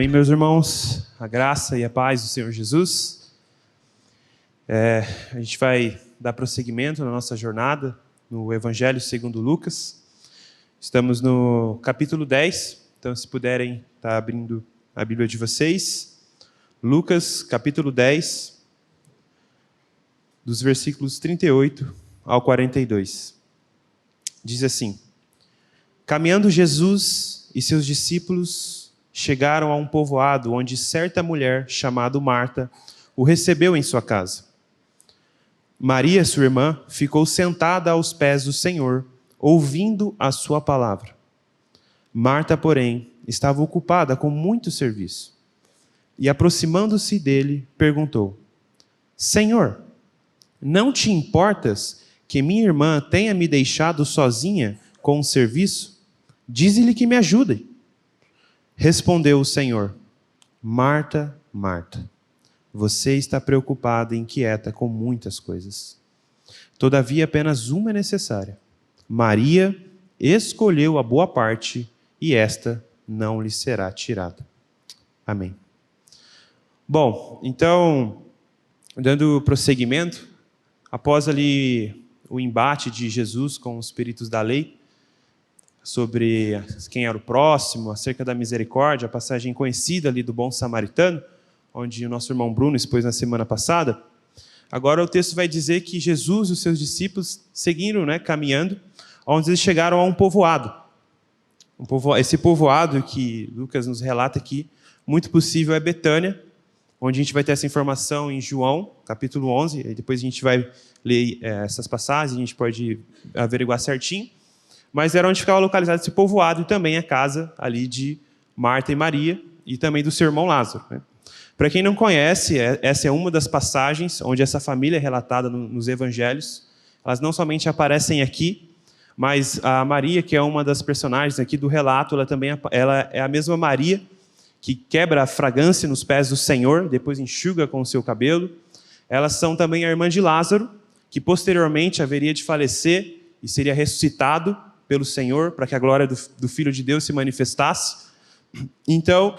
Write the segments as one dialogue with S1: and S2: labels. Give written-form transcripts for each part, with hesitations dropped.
S1: Amém, meus irmãos? A graça e a paz do Senhor Jesus. A gente vai dar prosseguimento na nossa jornada no Evangelho segundo Lucas. Estamos no capítulo 10, então se puderem estar abrindo a Bíblia de vocês. Lucas, capítulo 10, dos versículos 38 ao 42. Diz assim: Caminhando Jesus e seus discípulos chegaram a um povoado onde certa mulher, chamada Marta, o recebeu em sua casa. Maria, sua irmã, ficou sentada aos pés do Senhor, ouvindo a sua palavra. Marta, porém, estava ocupada com muito serviço. E, aproximando-se dele, perguntou: Senhor, não te importas que minha irmã tenha me deixado sozinha com o serviço? Dize-lhe que me ajude. Respondeu o Senhor: Marta, Marta, você está preocupada e inquieta com muitas coisas. Todavia, apenas uma é necessária. Maria escolheu a boa parte e esta não lhe será tirada. Amém. Bom, então, dando prosseguimento, após ali o embate de Jesus com os peritos da lei, sobre quem era o próximo, acerca da misericórdia, a passagem conhecida ali do bom samaritano, onde o nosso irmão Bruno expôs na semana passada. Agora o texto vai dizer que Jesus e os seus discípulos seguiram, caminhando, onde eles chegaram a um povoado. Esse povoado que Lucas nos relata aqui, muito possível é Betânia, onde a gente vai ter essa informação em João, capítulo 11, e depois a gente vai ler essas passagens, a gente pode averiguar certinho. Mas era onde ficava localizado esse povoado e também a casa ali de Marta e Maria e também do seu irmão Lázaro. Para quem não conhece, essa é uma das passagens onde essa família é relatada nos evangelhos. Elas não somente aparecem aqui, mas a Maria, que é uma das personagens aqui do relato, ela é a mesma Maria que quebra a fragrância nos pés do Senhor, depois enxuga com o seu cabelo. Elas são também a irmã de Lázaro, que posteriormente haveria de falecer e seria ressuscitado pelo Senhor, para que a glória do Filho de Deus se manifestasse. Então,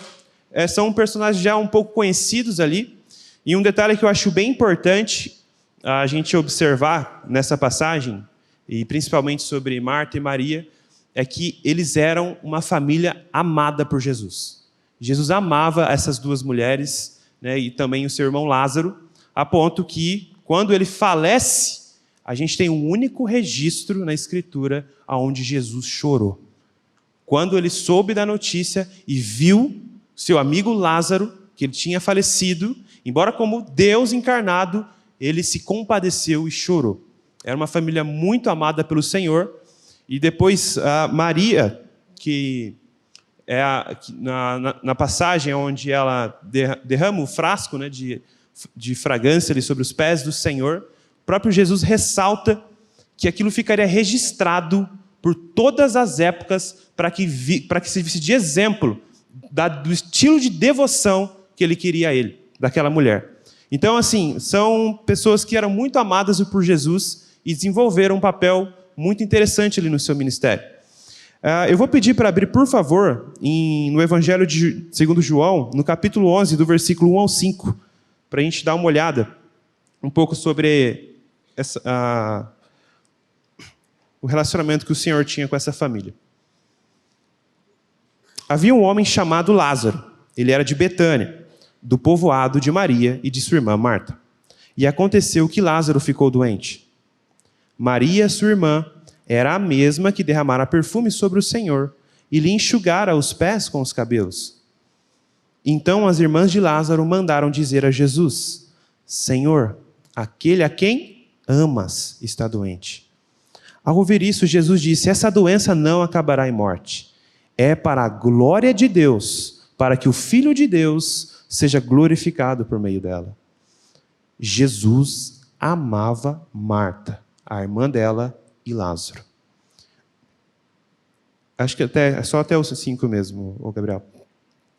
S1: são personagens já um pouco conhecidos ali. E um detalhe que eu acho bem importante a gente observar nessa passagem, e principalmente sobre Marta e Maria, é que eles eram uma família amada por Jesus. Jesus amava essas duas mulheres, e também o seu irmão Lázaro, a ponto que, quando ele falece, a gente tem um único registro na Escritura onde Jesus chorou. Quando ele soube da notícia e viu seu amigo Lázaro, que ele tinha falecido, embora como Deus encarnado, ele se compadeceu e chorou. Era uma família muito amada pelo Senhor. E depois a Maria, que é na passagem onde ela derrama o frasco de fragrância ali sobre os pés do Senhor, o próprio Jesus ressalta que aquilo ficaria registrado por todas as épocas para que servisse de exemplo do estilo de devoção que ele queria a ele, daquela mulher. Então, assim, são pessoas que eram muito amadas por Jesus e desenvolveram um papel muito interessante ali no seu ministério. Eu vou pedir para abrir, por favor, no Evangelho segundo João, no capítulo 11, do versículo 1 ao 5, para a gente dar uma olhada um pouco sobre o relacionamento que o Senhor tinha com essa família. Havia um homem chamado Lázaro. Ele era de Betânia, do povoado de Maria e de sua irmã Marta. E aconteceu que Lázaro ficou doente. Maria, sua irmã, era a mesma que derramara perfume sobre o Senhor e lhe enxugara os pés com os cabelos. Então as irmãs de Lázaro mandaram dizer a Jesus: Senhor, aquele a quem amas está doente. Ao ouvir isso, Jesus disse: essa doença não acabará em morte. É para a glória de Deus, para que o Filho de Deus seja glorificado por meio dela. Jesus amava Marta, a irmã dela, e Lázaro. Acho que só até os 5 mesmo, Gabriel.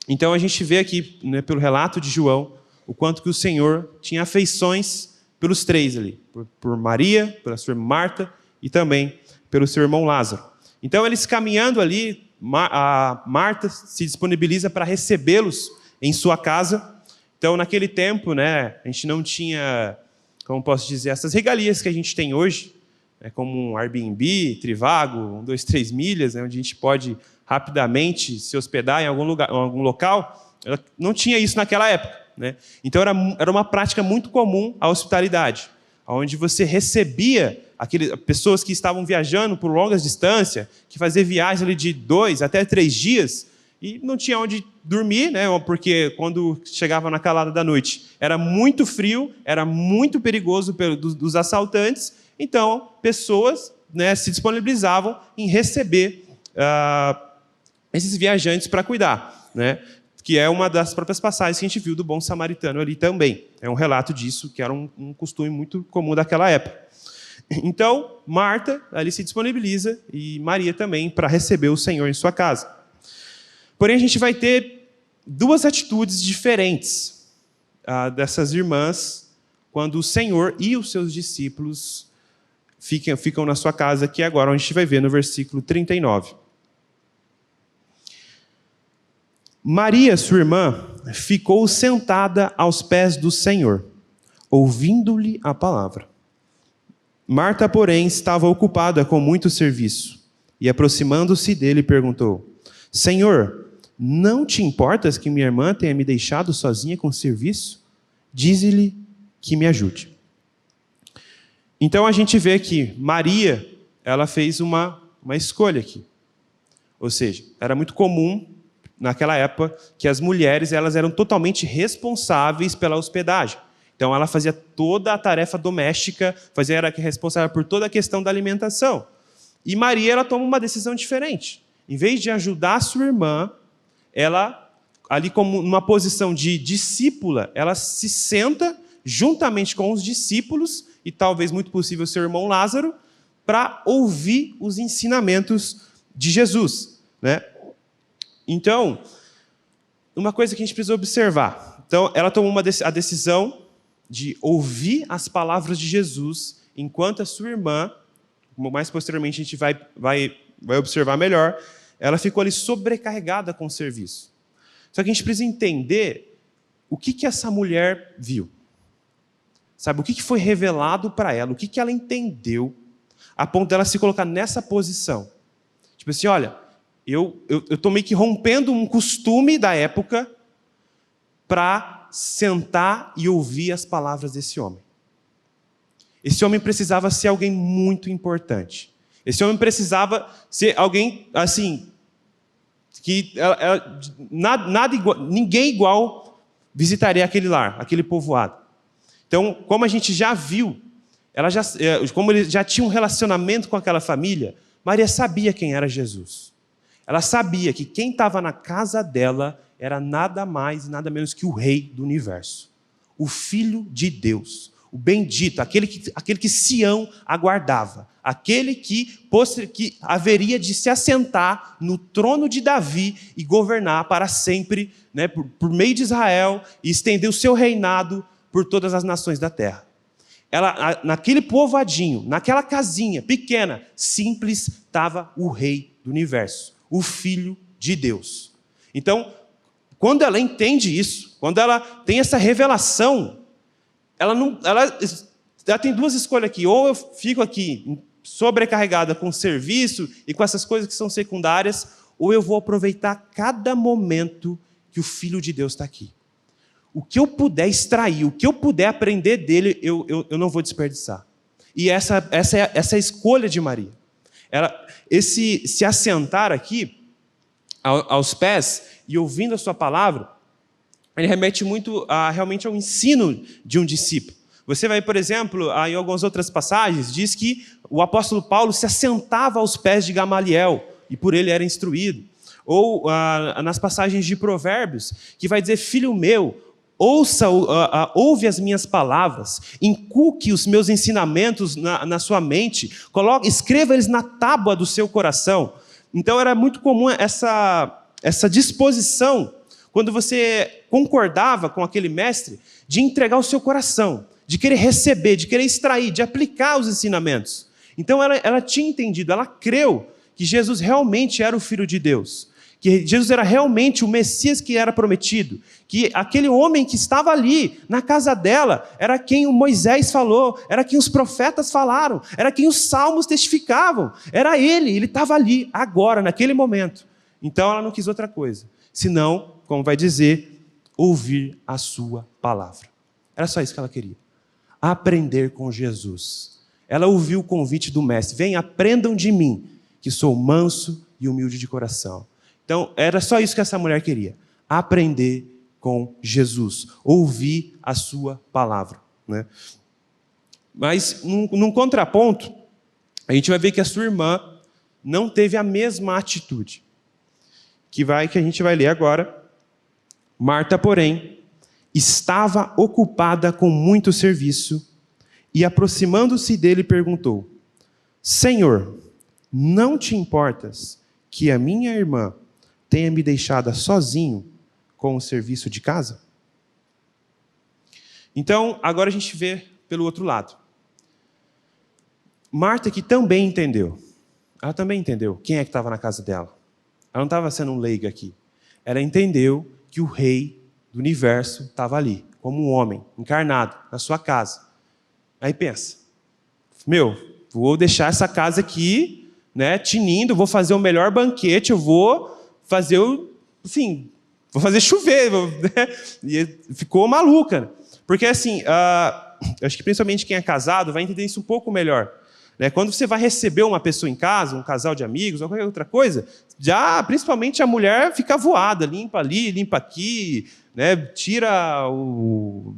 S1: Então a gente vê aqui, pelo relato de João, o quanto que o Senhor tinha afeições pelos três ali. Por Maria, pela sua irmã Marta e também pelo seu irmão Lázaro. Então eles caminhando ali, a Marta se disponibiliza para recebê-los em sua casa. Então, naquele tempo, né, a gente não tinha, como posso dizer, essas regalias que a gente tem hoje, né, como um Airbnb, Trivago, 1, 2, 3 milhas, né, onde a gente pode rapidamente se hospedar em algum lugar, em algum local. Ela não tinha isso naquela época, né? Então, era uma prática muito comum a hospitalidade, onde você recebia pessoas que estavam viajando por longas distâncias, que faziam viagens ali de 2 até 3 dias, e não tinha onde dormir, né? Porque quando chegava na calada da noite era muito frio, era muito perigoso dos assaltantes, então pessoas, né, se disponibilizavam em receber esses viajantes para cuidar, né? Que é uma das próprias passagens que a gente viu do bom samaritano ali também. É um relato disso, que era um costume muito comum daquela época. Então, Marta ali se disponibiliza, e Maria também, para receber o Senhor em sua casa. Porém, a gente vai ter 2 atitudes diferentes dessas irmãs quando o Senhor e os seus discípulos ficam na sua casa, que é agora a gente vai ver no versículo 39. Maria, sua irmã, ficou sentada aos pés do Senhor, ouvindo-lhe a palavra. Marta, porém, estava ocupada com muito serviço, e aproximando-se dele, perguntou: Senhor, não te importas que minha irmã tenha me deixado sozinha com o serviço? Dize-lhe que me ajude. Então a gente vê que Maria, ela fez uma escolha aqui. Ou seja, era muito comum naquela época que as mulheres elas eram totalmente responsáveis pela hospedagem. Então ela fazia toda a tarefa doméstica, era responsável por toda a questão da alimentação. E Maria, ela toma uma decisão diferente. Em vez de ajudar a sua irmã, ela, ali como numa posição de discípula, ela se senta juntamente com os discípulos, e talvez muito possível seu irmão Lázaro, para ouvir os ensinamentos de Jesus, né? Então, uma coisa que a gente precisa observar. Então, ela tomou a decisão de ouvir as palavras de Jesus, enquanto a sua irmã, como mais posteriormente a gente vai observar melhor, ela ficou ali sobrecarregada com o serviço. Só que a gente precisa entender o que essa mulher viu. Sabe, o que foi revelado para ela, o que ela entendeu, a ponto dela se colocar nessa posição. Tipo assim, olha, eu estou meio que rompendo um costume da época para sentar e ouvir as palavras desse homem. Esse homem precisava ser alguém muito importante. Esse homem precisava ser alguém, assim, que ninguém igual visitaria aquele lar, aquele povoado. Então, como a gente já viu, como ele já tinha um relacionamento com aquela família, Maria sabia quem era Jesus. Ela sabia que quem estava na casa dela era nada mais e nada menos que o Rei do Universo, o Filho de Deus, o bendito, aquele que Sião aguardava, aquele que haveria de se assentar no trono de Davi e governar para sempre, né, por meio de Israel, e estender o seu reinado por todas as nações da terra. Ela, naquele povoadinho, naquela casinha pequena, simples, estava o Rei do Universo, o Filho de Deus. Então, quando ela entende isso, quando ela tem essa revelação, ela tem 2 escolhas aqui. Ou eu fico aqui sobrecarregada com o serviço e com essas coisas que são secundárias, ou eu vou aproveitar cada momento que o Filho de Deus está aqui. O que eu puder extrair, o que eu puder aprender dele, eu não vou desperdiçar. E essa é a escolha de Maria. Esse se assentar aqui, aos pés, e ouvindo a sua palavra, ele remete muito realmente ao ensino de um discípulo. Você vai, por exemplo, em algumas outras passagens, diz que o apóstolo Paulo se assentava aos pés de Gamaliel, e por ele era instruído. Ou nas passagens de Provérbios, que vai dizer: filho meu, ouve as minhas palavras, inculque os meus ensinamentos na sua mente, escreva eles na tábua do seu coração. Então era muito comum essa disposição, quando você concordava com aquele mestre, de entregar o seu coração, de querer receber, de querer extrair, de aplicar os ensinamentos. Então ela tinha entendido, ela creu que Jesus realmente era o Filho de Deus, que Jesus era realmente o Messias que era prometido, que aquele homem que estava ali, na casa dela, era quem o Moisés falou, era quem os profetas falaram, era quem os salmos testificavam, era ele estava ali, agora, naquele momento. Então ela não quis outra coisa, senão, como vai dizer, ouvir a sua palavra. Era só isso que ela queria, aprender com Jesus. Ela ouviu o convite do mestre, vem, aprendam de mim, que sou manso e humilde de coração. Então, era só isso que essa mulher queria, aprender com Jesus, ouvir a sua palavra, né? Mas, num contraponto, a gente vai ver que a sua irmã não teve a mesma atitude, que a gente vai ler agora. Marta, porém, estava ocupada com muito serviço e, aproximando-se dele, perguntou: Senhor, não te importas que a minha irmã tenha me deixado sozinho com o serviço de casa? Então, agora a gente vê pelo outro lado. Marta que também entendeu. Ela também entendeu quem é que estava na casa dela. Ela não estava sendo um leiga aqui. Ela entendeu que o rei do universo estava ali, como um homem, encarnado, na sua casa. Aí pensa, vou deixar essa casa aqui, né, tinindo, vou fazer o melhor banquete, eu vou fazer vou fazer chover, né? E ficou maluca, porque assim, acho que principalmente quem é casado vai entender isso um pouco melhor, né? Quando você vai receber uma pessoa em casa, um casal de amigos ou qualquer outra coisa, já principalmente a mulher fica voada, limpa ali, limpa aqui, né?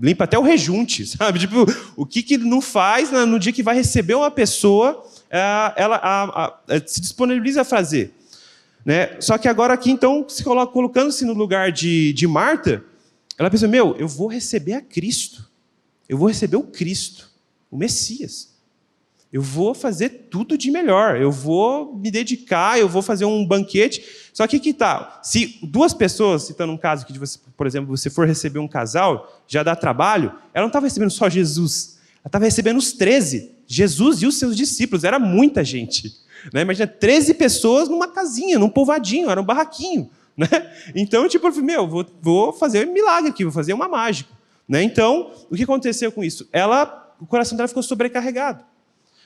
S1: Limpa até o rejunte, sabe? Tipo, o que não faz no dia que vai receber uma pessoa, ela se disponibiliza a fazer. Né? Só que agora aqui, então, colocando-se no lugar de Marta, ela pensa, eu vou receber a Cristo. Eu vou receber o Cristo, o Messias. Eu vou fazer tudo de melhor. Eu vou me dedicar, eu vou fazer um banquete. Só que tal? Se duas pessoas, citando um caso que, por exemplo, você for receber um casal, já dá trabalho, ela não estava recebendo só Jesus. Ela estava recebendo os 13, Jesus e os seus discípulos. Era muita gente. Né? Imagina, 13 pessoas numa casinha, num povoadinho, era um barraquinho. Né? Então, eu falei, vou fazer um milagre aqui, vou fazer uma mágica. Né? Então, o que aconteceu com isso? O coração dela ficou sobrecarregado.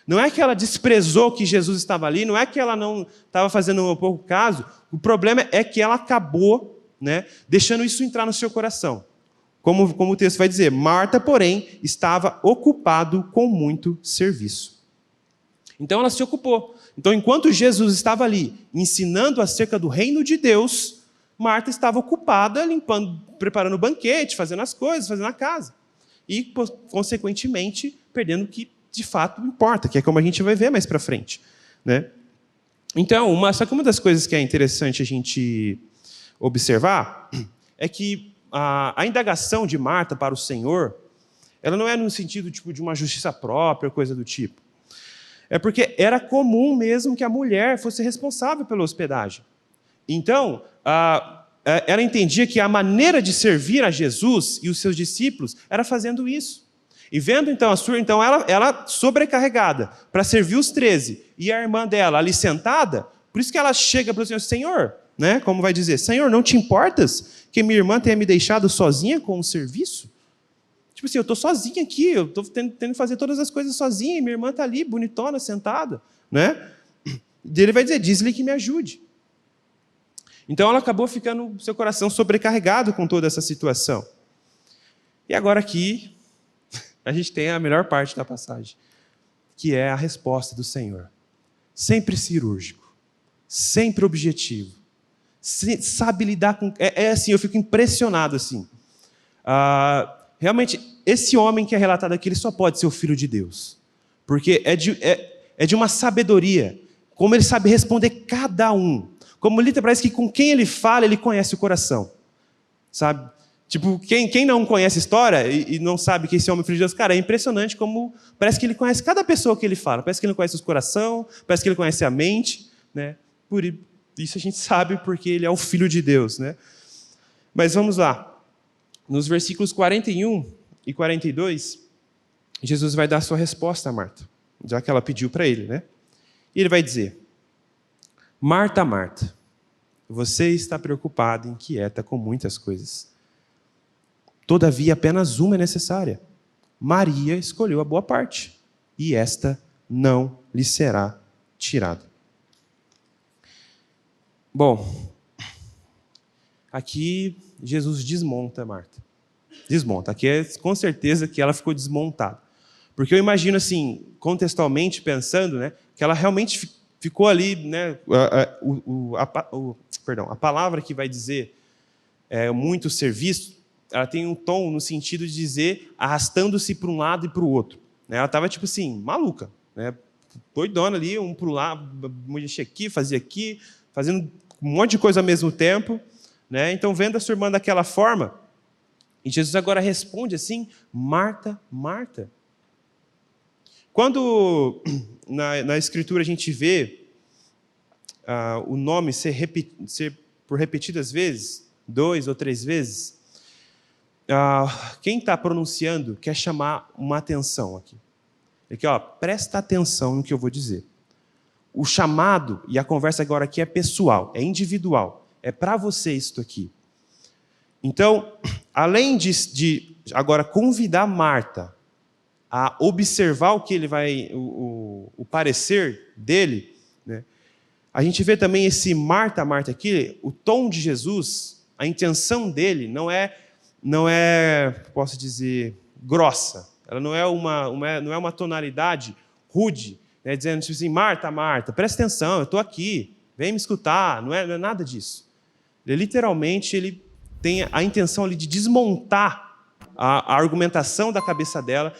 S1: Não é que ela desprezou que Jesus estava ali, não é que ela não estava fazendo um pouco caso, o problema é que ela acabou, né, deixando isso entrar no seu coração. Como o texto vai dizer, Marta, porém, estava ocupado com muito serviço. Então ela se ocupou. Então, enquanto Jesus estava ali ensinando acerca do reino de Deus, Marta estava ocupada limpando, preparando o banquete, fazendo as coisas, fazendo a casa. E, consequentemente, perdendo o que de fato importa, que é como a gente vai ver mais para frente. Né? Então, só que uma das coisas que é interessante a gente observar é que a indagação de Marta para o Senhor, ela não é no sentido de uma justiça própria, coisa do tipo. É porque era comum mesmo que a mulher fosse responsável pela hospedagem. Então, ela entendia que a maneira de servir a Jesus e os seus discípulos era fazendo isso. E vendo então ela sobrecarregada para servir os 13 e a irmã dela ali sentada, por isso que ela chega para o Senhor, Senhor, né, como vai dizer, Senhor, não te importas que minha irmã tenha me deixado sozinha com o serviço? Tipo assim, eu estou sozinha aqui, eu estou tendo que fazer todas as coisas sozinha, e minha irmã está ali, bonitona, sentada. Né? E ele vai dizer, diz-lhe que me ajude. Então ela acabou ficando, seu coração sobrecarregado com toda essa situação. E agora aqui, a gente tem a melhor parte da passagem, que é a resposta do Senhor. Sempre cirúrgico, sempre objetivo, sabe lidar com... assim, eu fico impressionado assim. Realmente, esse homem que é relatado aqui, ele só pode ser o Filho de Deus. Porque é de uma sabedoria, como ele sabe responder cada um. Como literalmente parece que com quem ele fala, ele conhece o coração. Sabe? Tipo, quem não conhece a história e não sabe que esse homem é Filho de Deus, cara, é impressionante como parece que ele conhece cada pessoa que ele fala. Parece que ele conhece o coração, parece que ele conhece a mente. Né? Por isso a gente sabe porque ele é o Filho de Deus. Né? Mas vamos lá. Nos versículos 41 e 42, Jesus vai dar a sua resposta a Marta, já que ela pediu para ele. Né? E ele vai dizer, Marta, Marta, você está preocupada e inquieta com muitas coisas. Todavia, apenas uma é necessária. Maria escolheu a boa parte, e esta não lhe será tirada. Bom, aqui Jesus desmonta Marta. Desmonta. Aqui é com certeza que ela ficou desmontada. Porque eu imagino assim, contextualmente pensando, né, que ela realmente ficou ali, né, a palavra que vai dizer muito serviço, ela tem um tom no sentido de dizer arrastando-se para um lado e para o outro. Ela estava tipo assim, maluca, né, doidona ali, um para o lado, mexia aqui, fazendo um monte de coisa ao mesmo tempo, né? Então, vendo a sua irmã daquela forma, e Jesus agora responde assim: Marta, Marta. Quando na Escritura a gente vê o nome ser por repetidas vezes, 2 ou 3 vezes, quem está pronunciando quer chamar uma atenção aqui. Aqui, presta atenção no que eu vou dizer. O chamado e a conversa agora aqui é pessoal, é individual, é para você isso aqui. Então, além de agora convidar Marta a observar o que ele vai, o parecer dele, né? A gente vê também esse Marta, Marta aqui, o tom de Jesus, a intenção dele não é, posso dizer, grossa. Ela não é uma tonalidade rude, né, dizendo tipo assim, Marta, Marta, presta atenção, eu estou aqui, vem me escutar. Não é nada disso. Literalmente, ele tem a intenção ali de desmontar a argumentação da cabeça dela,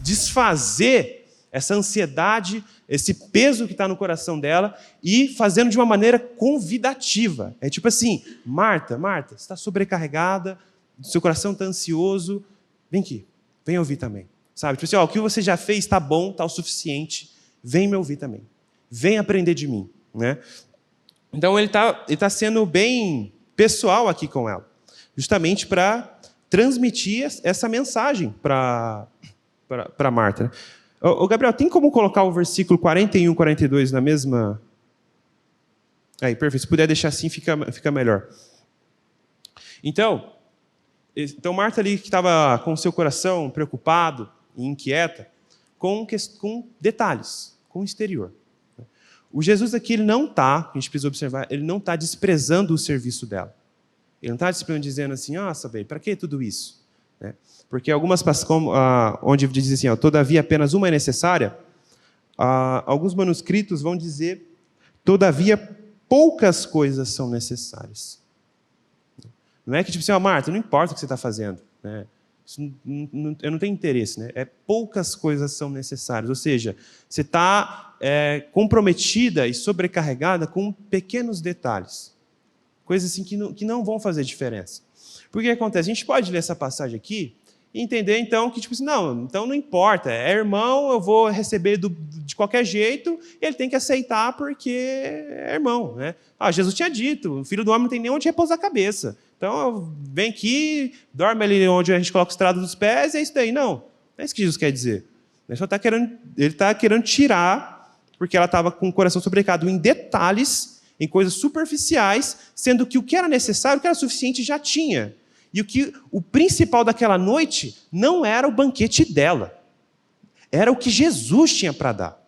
S1: desfazer essa ansiedade, esse peso que está no coração dela e fazendo de uma maneira convidativa. É tipo assim, Marta, Marta, você está sobrecarregada, seu coração está ansioso, vem aqui, vem ouvir também. Sabe? Tipo assim, o que você já fez está bom, está o suficiente, vem me ouvir também. Vem aprender de mim. Né? Então ele tá sendo bem pessoal aqui com ela, justamente para transmitir essa mensagem para Marta. Né? Ô, Gabriel, tem como colocar o versículo 41 e 42 na mesma... Aí, perfeito. Se puder deixar assim, fica melhor. Então, Marta ali que estava com o seu coração preocupado e inquieta, com detalhes, com o exterior. O Jesus aqui, ele não está, a gente precisa observar, ele não está desprezando o serviço dela. Ele não está dizendo assim, nossa, bem, para que tudo isso? Né? Porque algumas passagens, onde diz assim, todavia apenas uma é necessária, alguns manuscritos vão dizer, todavia poucas coisas são necessárias. Não é que tipo assim, Marta, não importa o que você está fazendo. Né? Eu não tenho interesse. Né? Poucas coisas são necessárias. Ou seja, você está comprometida e sobrecarregada com pequenos detalhes. Coisas assim que não vão fazer diferença. Porque o que acontece? A gente pode ler essa passagem aqui e entender, então, que tipo assim, então não importa. É irmão, eu vou receber de qualquer jeito, ele tem que aceitar porque é irmão. Né? Jesus tinha dito, o filho do homem não tem nem onde repousar a cabeça. Então, vem aqui, dorme ali onde a gente coloca o estrado dos pés, e é isso daí. Não é isso que Jesus quer dizer. Ele está querendo tirar, porque ela estava com o coração sobrecarregado em detalhes, em coisas superficiais, sendo que o que era necessário, o que era suficiente, já tinha. E o principal daquela noite não era o banquete dela. Era o que Jesus tinha para dar.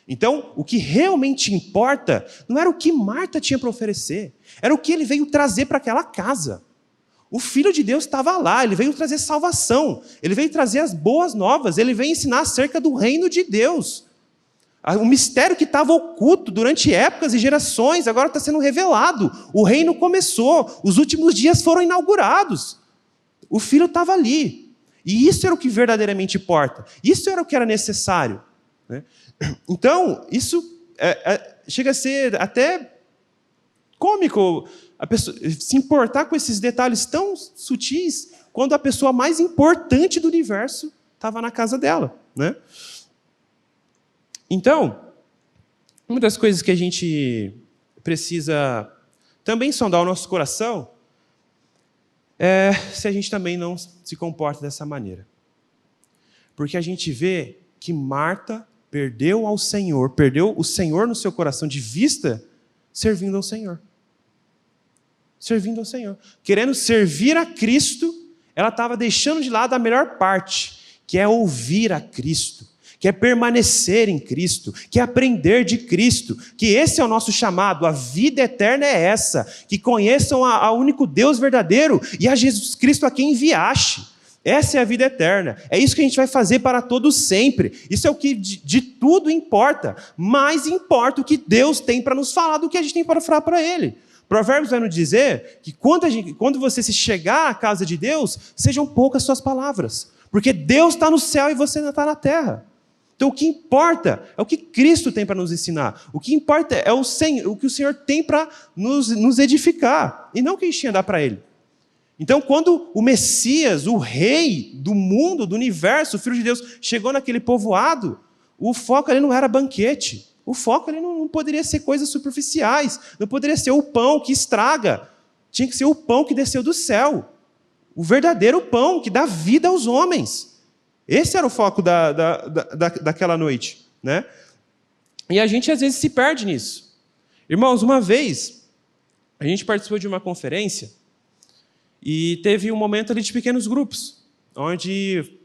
S1: Então, o que realmente importa não era o que Marta tinha para oferecer, era o que ele veio trazer para aquela casa. O Filho de Deus estava lá, ele veio trazer salvação, ele veio trazer as boas novas, ele veio ensinar acerca do reino de Deus. O mistério que estava oculto durante épocas e gerações, agora está sendo revelado. O reino começou, os últimos dias foram inaugurados. O Filho estava ali. E isso era o que verdadeiramente importa. Isso era o que era necessário. Né? Então, isso chega a ser até cômico, a pessoa se importar com esses detalhes tão sutis, quando a pessoa mais importante do universo estava na casa dela. Né? Então, uma das coisas que a gente precisa também sondar o nosso coração é se a gente também não se comporta dessa maneira. Porque a gente vê que Marta perdeu ao Senhor, perdeu o Senhor no seu coração de vista, servindo ao Senhor. Servindo ao Senhor. Querendo servir a Cristo, ela estava deixando de lado a melhor parte, que é ouvir a Cristo, que é permanecer em Cristo, que é aprender de Cristo, que esse é o nosso chamado, a vida eterna é essa, que conheçam ao único Deus verdadeiro e a Jesus Cristo a quem enviaste. Essa é a vida eterna, é isso que a gente vai fazer para todos sempre, isso é o que de tudo importa, mais importa o que Deus tem para nos falar do que a gente tem para falar para Ele. Provérbios vai nos dizer que quando você se chegar à casa de Deus, sejam poucas suas palavras, porque Deus está no céu e você ainda está na terra. Então o que importa é o que Cristo tem para nos ensinar, o que importa é o que o Senhor tem para nos edificar, e não o que a gente tinha a dar para Ele. Então quando o Messias, o Rei do mundo, do universo, o Filho de Deus, chegou naquele povoado, o foco ali não era banquete, o foco ali não poderia ser coisas superficiais, não poderia ser o pão que estraga, tinha que ser o pão que desceu do céu, o verdadeiro pão que dá vida aos homens. Esse era o foco daquela noite, né? E a gente às vezes se perde nisso. Irmãos, uma vez, a gente participou de uma conferência e teve um momento ali de pequenos grupos, onde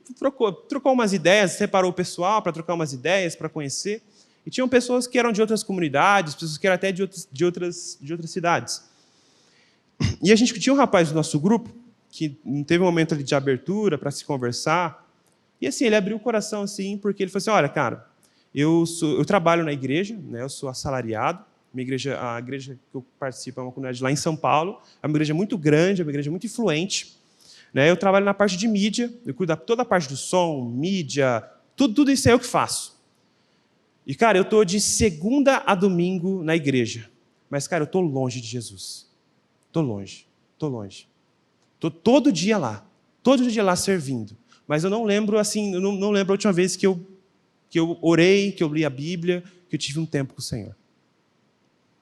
S1: trocou umas ideias, separou o pessoal para trocar umas ideias, para conhecer. E tinham pessoas que eram de outras comunidades, pessoas que eram até de outras cidades. E a gente tinha um rapaz do nosso grupo, que teve um momento ali de abertura para se conversar, e assim, ele abriu o coração assim, porque ele falou assim, olha, cara, eu trabalho na igreja, né, eu sou assalariado, a igreja que eu participo é uma comunidade lá em São Paulo, é uma igreja muito grande, é uma igreja muito influente, né, eu trabalho na parte de mídia, eu cuido de toda a parte do som, mídia, tudo isso é eu que faço. E, cara, eu estou de segunda a domingo na igreja. Mas, cara, eu estou longe de Jesus. Estou longe. Estou todo dia lá servindo. Mas eu não lembro, assim, eu não lembro a última vez que eu orei, que eu li a Bíblia, que eu tive um tempo com o Senhor.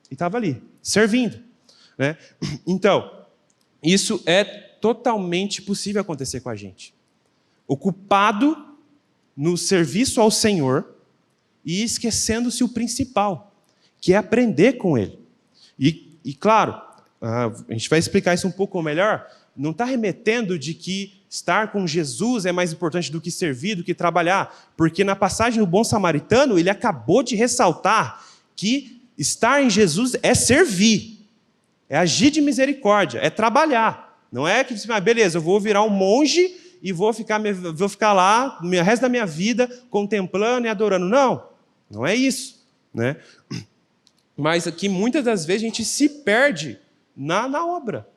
S1: E estava ali, servindo, né? Então, isso é totalmente possível acontecer com a gente. Ocupado no serviço ao Senhor, e esquecendo-se o principal, que é aprender com Ele. E claro, a gente vai explicar isso um pouco melhor, não está remetendo de que estar com Jesus é mais importante do que servir, do que trabalhar, porque na passagem do bom samaritano, ele acabou de ressaltar que estar em Jesus é servir, é agir de misericórdia, é trabalhar. Não é que, beleza, eu vou virar um monge e vou ficar lá o resto da minha vida contemplando e adorando. Não é isso, né? Mas aqui, muitas das vezes, a gente se perde na obra,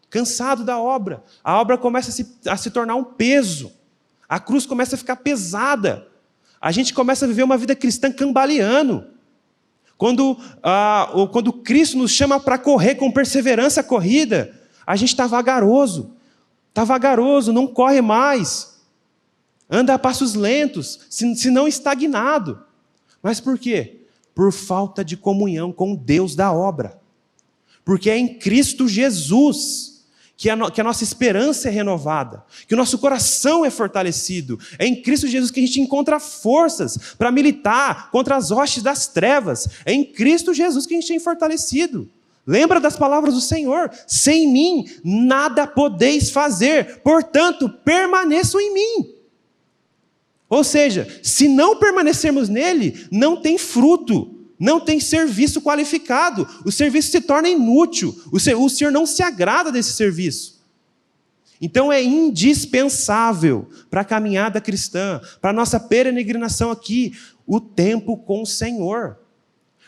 S1: cansado da obra. A obra começa a se tornar um peso, a cruz começa a ficar pesada, a gente começa a viver uma vida cristã cambaleando. Quando Cristo nos chama para correr com perseverança a corrida, a gente está vagaroso, não corre mais, anda a passos lentos, se não estagnado. Mas por quê? Por falta de comunhão com o Deus da obra. Porque é em Cristo Jesus que a nossa esperança é renovada, que o nosso coração é fortalecido. É em Cristo Jesus que a gente encontra forças para militar contra as hostes das trevas. É em Cristo Jesus que a gente é fortalecido. Lembra das palavras do Senhor? Sem mim nada podeis fazer, portanto, permaneçam em mim. Ou seja, se não permanecermos nele, não tem fruto, não tem serviço qualificado, o serviço se torna inútil, o Senhor não se agrada desse serviço. Então é indispensável para a caminhada cristã, para a nossa peregrinação aqui, o tempo com o Senhor.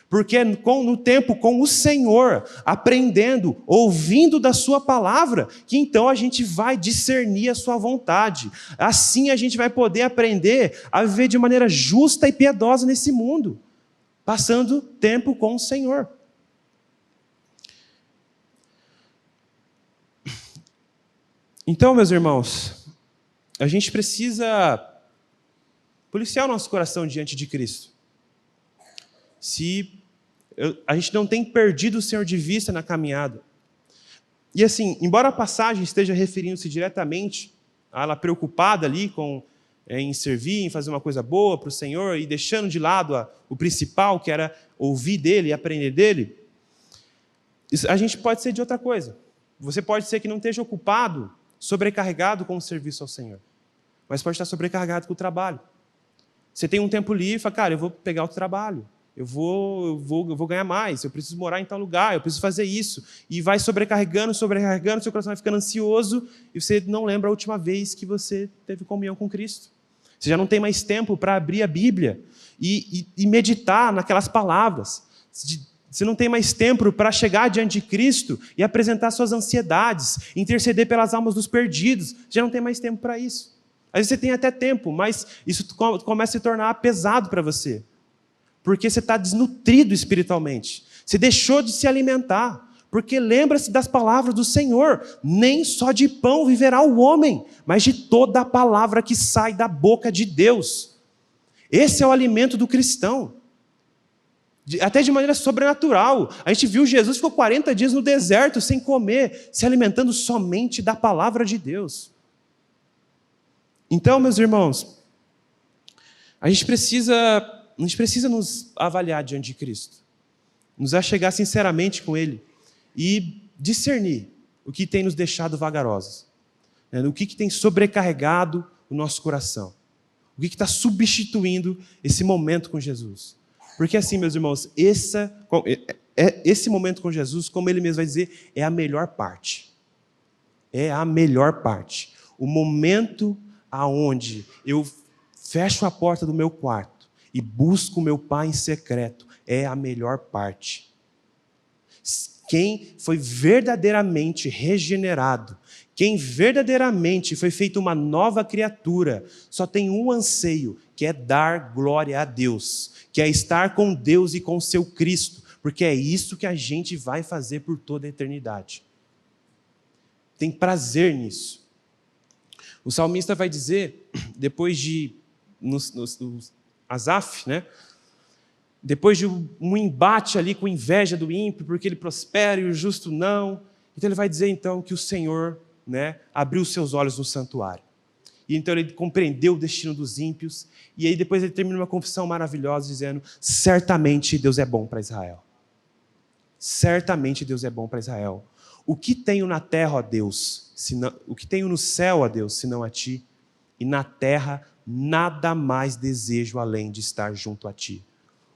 S1: Porque no tempo com o Senhor, aprendendo, ouvindo da sua palavra, que então a gente vai discernir a sua vontade. Assim a gente vai poder aprender a viver de maneira justa e piedosa nesse mundo, passando tempo com o Senhor. Então, meus irmãos, a gente precisa policiar o nosso coração diante de Cristo. Se a gente não tem perdido o Senhor de vista na caminhada. E assim, embora a passagem esteja referindo-se diretamente a ela preocupada ali com em servir, em fazer uma coisa boa para o Senhor e deixando de lado o principal, que era ouvir dele e aprender dele, a gente pode ser de outra coisa. Você pode ser que não esteja ocupado, sobrecarregado com o serviço ao Senhor, mas pode estar sobrecarregado com o trabalho. Você tem um tempo livre e fala, cara, eu vou pegar outro trabalho, eu vou ganhar mais, eu preciso morar em tal lugar, eu preciso fazer isso. E vai sobrecarregando, seu coração vai ficando ansioso e você não lembra a última vez que você teve comunhão com Cristo. Você já não tem mais tempo para abrir a Bíblia e meditar naquelas palavras. Você não tem mais tempo para chegar diante de Cristo e apresentar suas ansiedades, interceder pelas almas dos perdidos. Você já não tem mais tempo para isso. Às vezes você tem até tempo, mas isso começa a se tornar pesado para você. Porque você está desnutrido espiritualmente. Você deixou de se alimentar. Porque lembra-se das palavras do Senhor. Nem só de pão viverá o homem, mas de toda a palavra que sai da boca de Deus. Esse é o alimento do cristão. Até de maneira sobrenatural. A gente viu Jesus ficou 40 dias no deserto sem comer, se alimentando somente da palavra de Deus. Então, meus irmãos, a gente precisa nos avaliar diante de Cristo, nos achegar sinceramente com Ele e discernir o que tem nos deixado vagarosos, o que tem sobrecarregado o nosso coração, o que está substituindo esse momento com Jesus. Porque assim, meus irmãos, esse momento com Jesus, como Ele mesmo vai dizer, é a melhor parte. É a melhor parte. O momento aonde eu fecho a porta do meu quarto e busco o meu Pai em secreto é a melhor parte. Quem foi verdadeiramente regenerado, quem verdadeiramente foi feito uma nova criatura, só tem um anseio, que é dar glória a Deus, que é estar com Deus e com o seu Cristo, porque é isso que a gente vai fazer por toda a eternidade. Tem prazer nisso. O salmista vai dizer, depois de Asaf, né? Depois de um embate ali com inveja do ímpio, porque ele prospera e o justo não, então ele vai dizer então que o Senhor, né, abriu os seus olhos no santuário. E então ele compreendeu o destino dos ímpios, e aí depois ele termina uma confissão maravilhosa dizendo, certamente Deus é bom para Israel. Certamente Deus é bom para Israel. O que tenho na terra, ó Deus, o que tenho no céu, ó Deus, senão a Ti? E na terra nada mais desejo além de estar junto a Ti.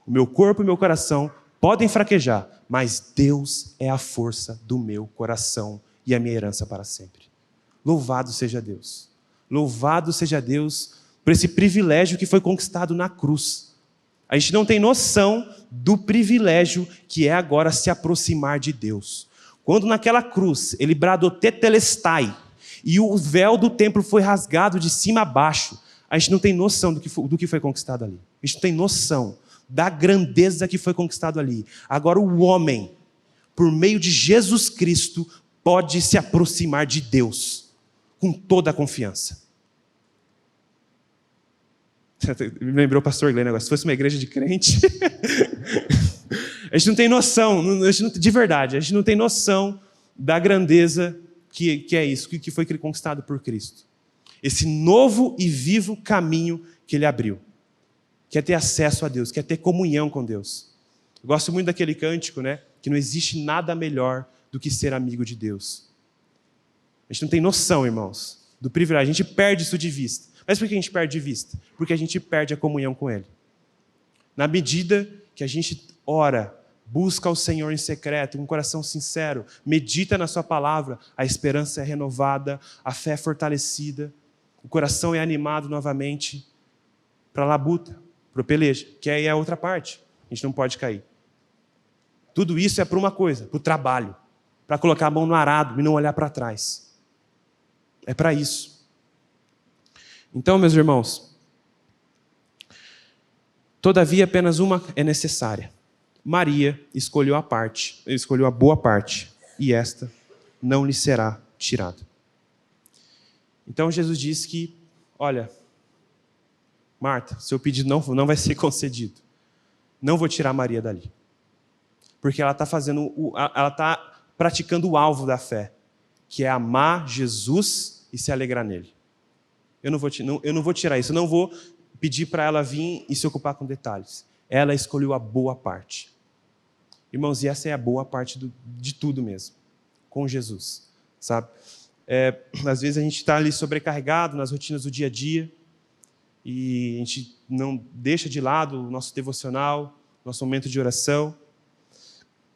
S1: O meu corpo e o meu coração podem fraquejar, mas Deus é a força do meu coração e a minha herança para sempre. Louvado seja Deus. Louvado seja Deus por esse privilégio que foi conquistado na cruz. A gente não tem noção do privilégio que é agora se aproximar de Deus. Quando naquela cruz ele bradou tetelestai e o véu do templo foi rasgado de cima a baixo, a gente não tem noção do que foi conquistado ali. A gente não tem noção da grandeza que foi conquistado ali. Agora o homem, por meio de Jesus Cristo, pode se aproximar de Deus com toda a confiança. Me lembrou o pastor Glenn agora, se fosse uma igreja de crente. A gente não tem noção, de verdade, a gente não tem noção da grandeza que é isso, que foi conquistado por Cristo. Esse novo e vivo caminho que Ele abriu. Quer ter acesso a Deus, quer ter comunhão com Deus. Eu gosto muito daquele cântico, né? Que não existe nada melhor do que ser amigo de Deus. A gente não tem noção, irmãos, do privilégio. A gente perde isso de vista. Mas por que a gente perde de vista? Porque a gente perde a comunhão com Ele. Na medida que a gente ora, busca o Senhor em secreto, com um coração sincero, medita na sua palavra, a esperança é renovada, a fé é fortalecida, o coração é animado novamente para a labuta, para o peleja, que aí é a outra parte. A gente não pode cair. Tudo isso é para uma coisa, para o trabalho, para colocar a mão no arado e não olhar para trás. É para isso. Então, meus irmãos, todavia apenas uma é necessária. Maria escolheu a boa parte, e esta não lhe será tirada. Então Jesus disse que, olha, Marta, seu pedido não vai ser concedido. Não vou tirar Maria dali. Porque ela está praticando o alvo da fé, que é amar Jesus e se alegrar nele. Eu não vou tirar isso, eu não vou pedir para ela vir e se ocupar com detalhes. Ela escolheu a boa parte. Irmãos, e essa é a boa parte de tudo mesmo, com Jesus, sabe? Às vezes a gente está ali sobrecarregado nas rotinas do dia a dia e a gente não deixa de lado o nosso devocional, nosso momento de oração.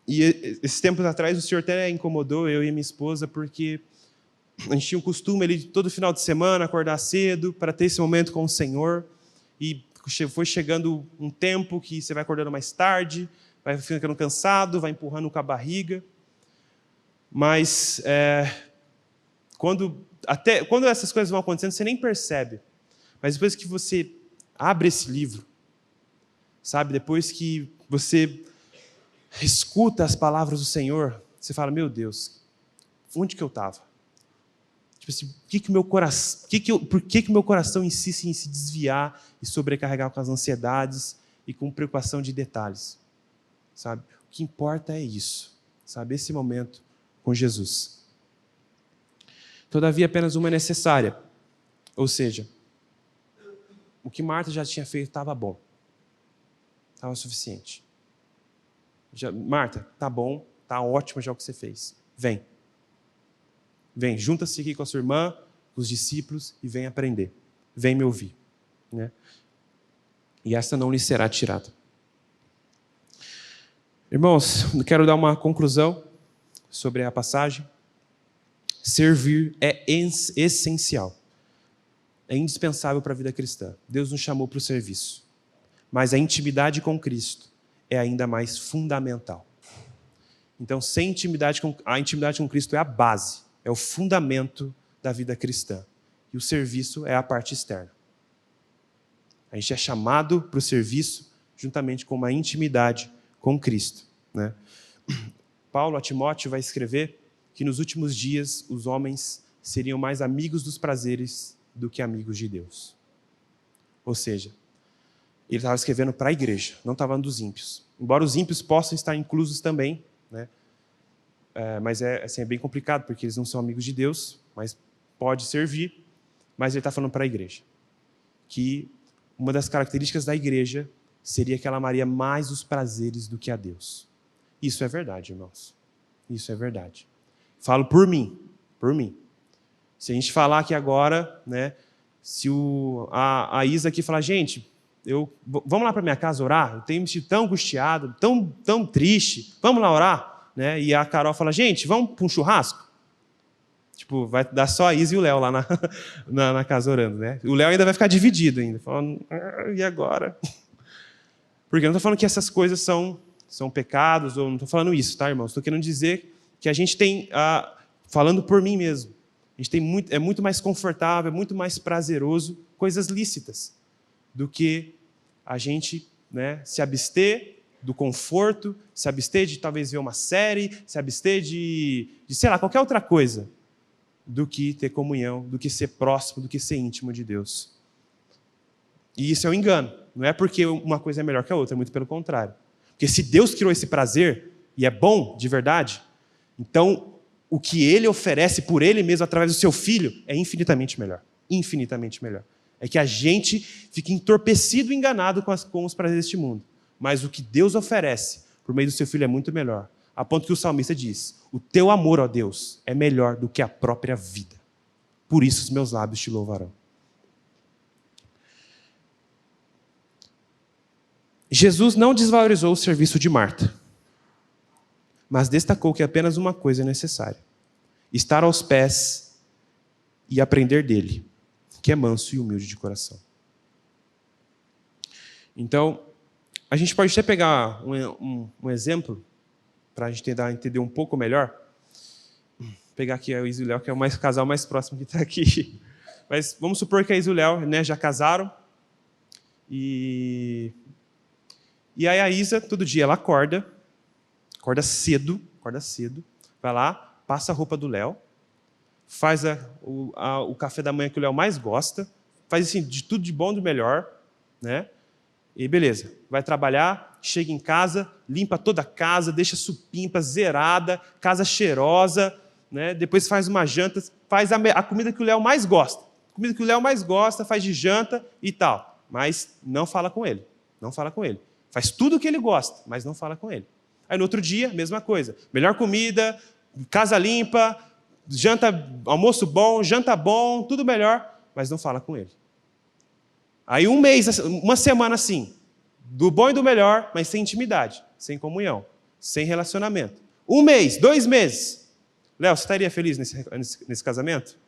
S1: E esses tempos atrás o Senhor até incomodou eu e minha esposa porque a gente tinha um costume ali de todo final de semana acordar cedo para ter esse momento com o Senhor e foi chegando um tempo que você vai acordando mais tarde, vai ficando cansado, vai empurrando com a barriga. Mas quando essas coisas vão acontecendo, você nem percebe. Mas depois que você abre esse livro, sabe? Depois que você escuta as palavras do Senhor, você fala, meu Deus, onde que eu estava? Tipo assim, por que meu coração insiste em se desviar e sobrecarregar com as ansiedades e com preocupação de detalhes? Sabe? O que importa é isso, sabe? Esse momento com Jesus. Todavia, apenas uma é necessária. Ou seja, o que Marta já tinha feito estava bom. Estava suficiente. Marta, tá bom, tá ótimo já o que você fez. Vem, junta-se aqui com a sua irmã, com os discípulos e vem aprender. Vem me ouvir. Né? E essa não lhe será tirada. Irmãos, eu quero dar uma conclusão sobre a passagem. Servir é essencial. É indispensável para a vida cristã. Deus nos chamou para o serviço. Mas a intimidade com Cristo é ainda mais fundamental. Então, a intimidade com Cristo é a base, é o fundamento da vida cristã. E o serviço é a parte externa. A gente é chamado para o serviço juntamente com uma intimidade com Cristo. Né? Paulo a Timóteo vai escrever que nos últimos dias os homens seriam mais amigos dos prazeres do que amigos de Deus. Ou seja, ele estava escrevendo para a igreja, não estava falando dos ímpios. Embora os ímpios possam estar inclusos também, né? Mas assim, é bem complicado, porque eles não são amigos de Deus, mas pode servir. Mas ele está falando para a igreja que uma das características da igreja seria que ela amaria mais os prazeres do que a Deus. Isso é verdade, irmãos. Isso é verdade. Falo por mim. Se a gente falar aqui agora, né, se a Isa aqui falar, gente, vamos lá para minha casa orar? Eu tenho me sentido tão angustiado, tão triste, vamos lá orar? Né? E a Carol fala, gente, vamos para um churrasco? Tipo, vai dar só a Isa e o Léo lá na casa orando. Né? O Léo ainda vai ficar dividido ainda, falando, e agora? Porque eu não estou falando que essas coisas são pecados, ou não estou falando isso, tá, irmãos? Estou querendo dizer que a gente tem, falando por mim mesmo, a gente é muito mais confortável, é muito mais prazeroso coisas lícitas do que a gente, né, se abster do conforto, se abster de talvez ver uma série, se abster de sei lá, qualquer outra coisa, do que ter comunhão, do que ser próximo, do que ser íntimo de Deus. E isso é um engano. Não é porque uma coisa é melhor que a outra, é muito pelo contrário. Porque se Deus criou esse prazer, e é bom de verdade, então o que Ele oferece por Ele mesmo através do seu Filho é infinitamente melhor. Infinitamente melhor. É que a gente fica entorpecido e enganado com os prazeres deste mundo. Mas o que Deus oferece por meio do seu Filho é muito melhor. A ponto que o salmista diz, o teu amor, ó Deus, é melhor do que a própria vida. Por isso os meus lábios te louvarão. Jesus não desvalorizou o serviço de Marta, mas destacou que apenas uma coisa é necessária: estar aos pés e aprender dele, que é manso e humilde de coração. Então, a gente pode até pegar um exemplo, para a gente tentar entender um pouco melhor. Vou pegar aqui a Isa e o Léo, que é o casal mais próximo que está aqui. Mas vamos supor que a Isa e o Léo, né, já casaram. E aí a Isa, todo dia, ela acorda cedo, vai lá, passa a roupa do Léo, faz o café da manhã que o Léo mais gosta, faz assim, de tudo de bom e do melhor, né? E beleza, vai trabalhar, chega em casa, limpa toda a casa, deixa supimpa, zerada, casa cheirosa, né? Depois faz uma janta, faz a comida que o Léo mais gosta, comida que o Léo mais gosta, faz de janta e tal. Mas não fala com ele. Não fala com ele. Faz tudo o que ele gosta, mas não fala com ele. Aí no outro dia, mesma coisa. Melhor comida, casa limpa, almoço bom, janta bom, tudo melhor, mas não fala com ele. Aí um mês, uma semana assim, do bom e do melhor, mas sem intimidade, sem comunhão, sem relacionamento. Um mês, 2 meses. Léo, você estaria feliz nesse casamento?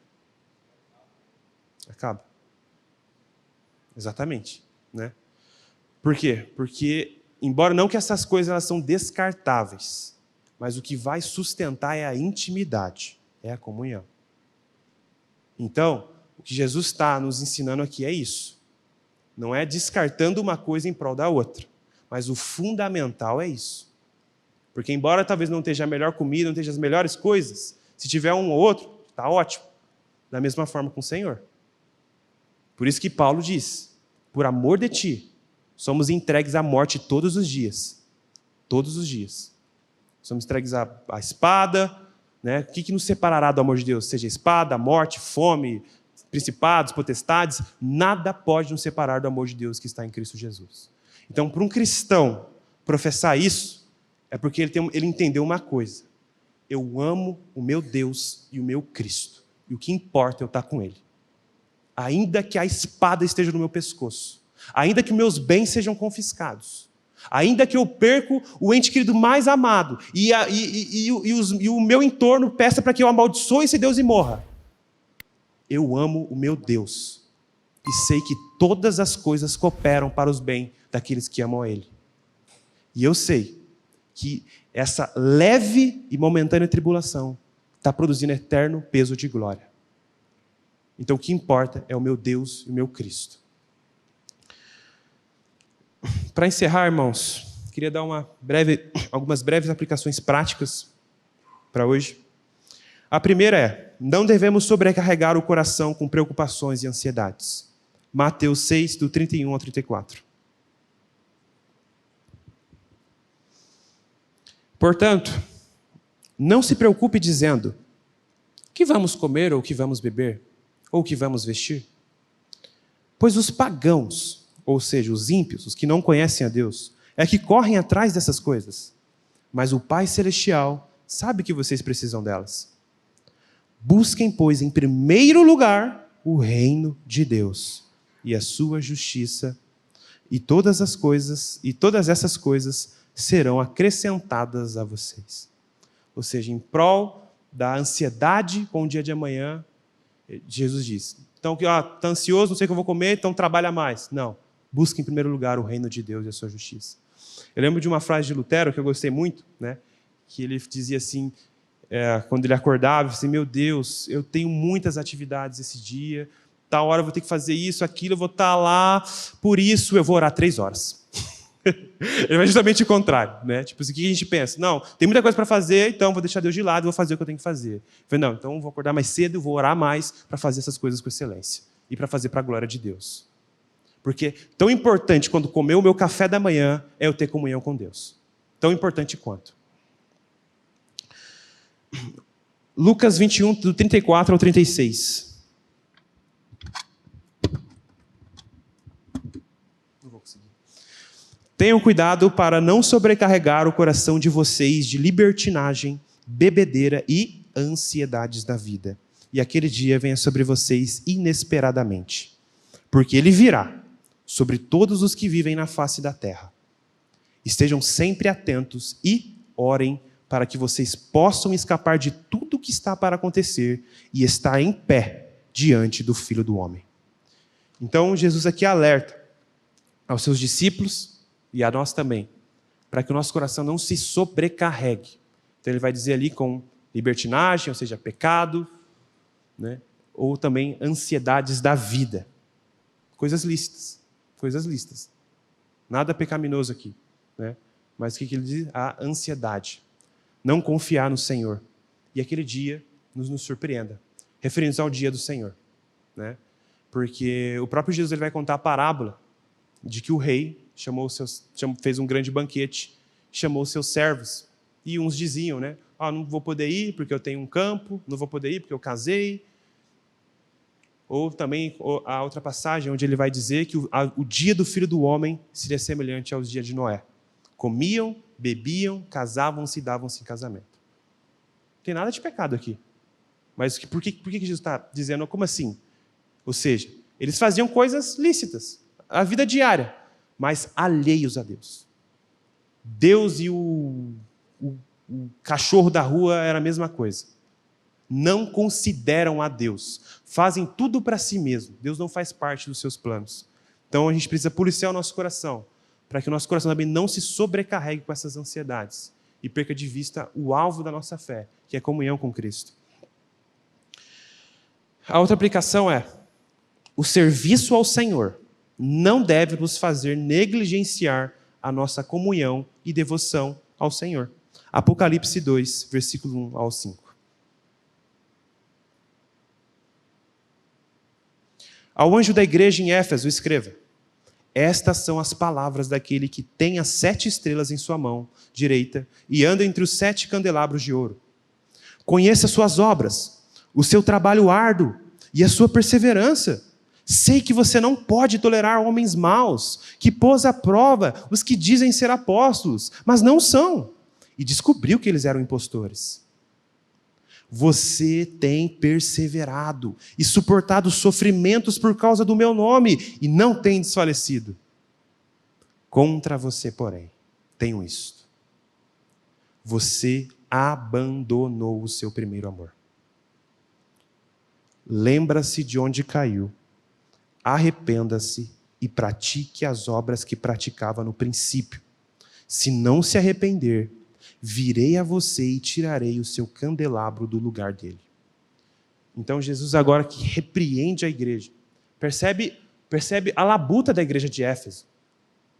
S1: Acaba. Exatamente. Né? Por quê? Porque, embora não que essas coisas elas são descartáveis, mas o que vai sustentar é a intimidade, é a comunhão. Então, o que Jesus está nos ensinando aqui é isso. Não é descartando uma coisa em prol da outra, mas o fundamental é isso. Porque embora talvez não esteja a melhor comida, não esteja as melhores coisas, se tiver um ou outro, está ótimo. Da mesma forma com o Senhor. Por isso que Paulo diz, por amor de ti, somos entregues à morte todos os dias. Todos os dias. Somos entregues à espada, né? O que nos separará do amor de Deus? Seja a espada, a morte, fome, principados, potestades, nada pode nos separar do amor de Deus que está em Cristo Jesus. Então, para um cristão professar isso, é porque ele entendeu uma coisa. Eu amo o meu Deus e o meu Cristo. E o que importa é eu estar com Ele. Ainda que a espada esteja no meu pescoço, ainda que meus bens sejam confiscados, ainda que eu perco o ente querido mais amado e o meu entorno peça para que eu amaldiçoe esse Deus e morra, eu amo o meu Deus e sei que todas as coisas cooperam para os bens daqueles que amam a Ele. E eu sei que essa leve e momentânea tribulação está produzindo eterno peso de glória. Então o que importa é o meu Deus e o meu Cristo. Para encerrar, irmãos, queria dar algumas breves aplicações práticas para hoje. A primeira é, não devemos sobrecarregar o coração com preocupações e ansiedades. Mateus 6, do 31 ao 34. Portanto, não se preocupe dizendo, que vamos comer ou que vamos beber, ou que vamos vestir? Pois os pagãos, ou seja, os ímpios, os que não conhecem a Deus, é que correm atrás dessas coisas. Mas o Pai Celestial sabe que vocês precisam delas. Busquem, pois, em primeiro lugar, o reino de Deus e a sua justiça, e todas essas coisas serão acrescentadas a vocês. Ou seja, em prol da ansiedade com o dia de amanhã, Jesus diz, então, está ansioso, não sei o que eu vou comer, então trabalha mais. Não, busque em primeiro lugar o reino de Deus e a sua justiça. Eu lembro de uma frase de Lutero que eu gostei muito, né? Que ele dizia assim, quando ele acordava, assim, meu Deus, eu tenho muitas atividades esse dia, tal hora eu vou ter que fazer isso, aquilo, eu vou estar lá, por isso eu vou orar 3 horas. Ele vai justamente o contrário, né? Tipo, o que a gente pensa? Não, tem muita coisa para fazer, então vou deixar Deus de lado e vou fazer o que eu tenho que fazer. Eu falei, não, então vou acordar mais cedo e vou orar mais para fazer essas coisas com excelência e para fazer para a glória de Deus. Porque tão importante quando comer o meu café da manhã é eu ter comunhão com Deus. Tão importante quanto. Lucas 21, do 34 ao 36. Tenham cuidado para não sobrecarregar o coração de vocês de libertinagem, bebedeira e ansiedades da vida. E aquele dia venha sobre vocês inesperadamente. Porque ele virá sobre todos os que vivem na face da terra. Estejam sempre atentos e orem para que vocês possam escapar de tudo o que está para acontecer e estar em pé diante do Filho do Homem. Então, Jesus aqui alerta aos seus discípulos e a nós também, para que o nosso coração não se sobrecarregue. Então ele vai dizer ali com libertinagem, ou seja, pecado, né? Ou também ansiedades da vida. Coisas lícitas. Nada pecaminoso aqui, né? Mas o que ele diz? A ansiedade. Não confiar no Senhor. E aquele dia nos surpreenda. Referindo-se ao dia do Senhor, né? Porque o próprio Jesus ele vai contar a parábola de que o rei fez um grande banquete, chamou os seus servos. E uns diziam, né? Não vou poder ir porque eu tenho um campo, não vou poder ir porque eu casei. Ou também a outra passagem onde ele vai dizer que o dia do Filho do Homem seria semelhante aos dias de Noé. Comiam, bebiam, casavam-se e davam-se em casamento. Não tem nada de pecado aqui. Mas por que Jesus está dizendo, como assim? Ou seja, eles faziam coisas lícitas, a vida diária, mas alheios a Deus. Deus e o cachorro da rua era a mesma coisa. Não consideram a Deus. Fazem tudo para si mesmo. Deus não faz parte dos seus planos. Então a gente precisa policiar o nosso coração, para que o nosso coração também não se sobrecarregue com essas ansiedades e perca de vista o alvo da nossa fé, que é a comunhão com Cristo. A outra aplicação é: o serviço ao Senhor não deve nos fazer negligenciar a nossa comunhão e devoção ao Senhor. Apocalipse 2, versículo 1 ao 5. Ao anjo da igreja em Éfeso, escreva: estas são as palavras daquele que tem as 7 estrelas em sua mão direita e anda entre os 7 candelabros de ouro. Conheça suas obras, o seu trabalho árduo e a sua perseverança. Sei que você não pode tolerar homens maus, que pôs à prova os que dizem ser apóstolos, mas não são, e descobriu que eles eram impostores. Você tem perseverado e suportado sofrimentos por causa do meu nome e não tem desfalecido. Contra você, porém, tenho isto: você abandonou o seu primeiro amor. Lembra-se de onde caiu, arrependa-se e pratique as obras que praticava no princípio. Se não se arrepender, virei a você e tirarei o seu candelabro do lugar dele. Então Jesus agora que repreende a igreja, percebe a labuta da igreja de Éfeso.